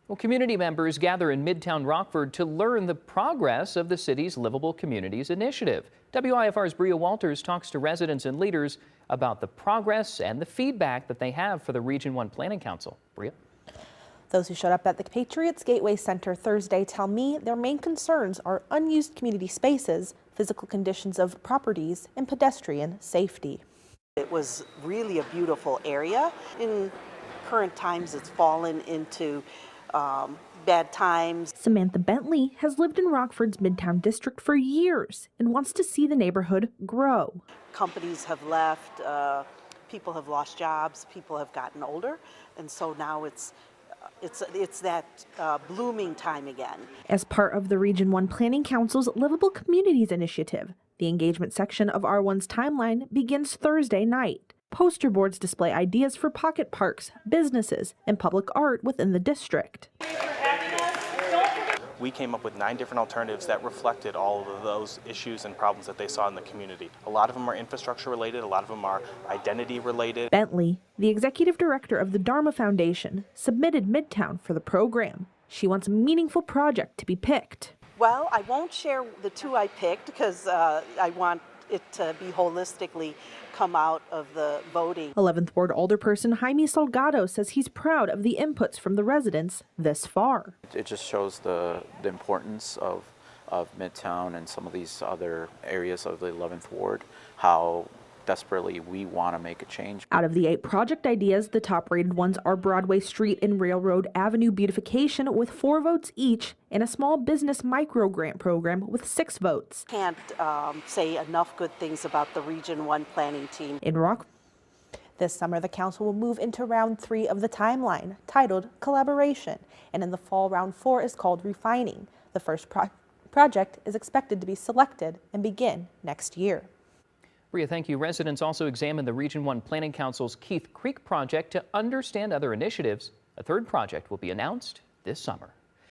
Well, community members gather in Midtown Rockford to learn the progress of the city's Livable Communities Initiative. WIFR's Bria Walters talks to residents and leaders about the progress and the feedback that they have for the Region 1 Planning Council. Bria? Those who showed up at the Patriots Gateway Center Thursday tell me their main concerns are unused community spaces, physical conditions of properties, and pedestrian safety. It was really a beautiful area. In current times, it's fallen into bad times. Samantha Bentley has lived in Rockford's Midtown district for years and wants to see the neighborhood grow. Companies have left, people have lost jobs, people have gotten older, and so now it's that blooming time again. As part of the Region 1 Planning Council's Livable Communities Initiative, the engagement section of R1's timeline begins Thursday night. Poster boards display ideas for pocket parks, businesses, and public art within the district. We came up with 9 different alternatives that reflected all of those issues and problems that they saw in the community. A lot of them are infrastructure related, a lot of them are identity related. Bentley, the executive director of the Dharma Foundation, submitted Midtown for the program. She wants a meaningful project to be picked. Well, I won't share the 2 I picked because I want it to be holistically come out of the voting. 11th Ward Alderperson Jaime Salgado says he's proud of the inputs from the residents this far. It just shows the importance of Midtown and some of these other areas of the 11th Ward, how desperately we want to make a change. Out of the 8 project ideas, the top rated ones are Broadway Street and Railroad Avenue beautification with 4 votes each and a small business micro grant program with 6 votes. Can't say enough good things about the Region 1 planning team. In Rock, this summer the council will move into round 3 of the timeline, titled Collaboration, and in the fall round 4 is called Refining. The first project is expected to be selected and begin next year. Bria, thank you. Residents also examined the Region 1 Planning Council's Keith Creek project to understand other initiatives. A 3rd project will be announced this summer.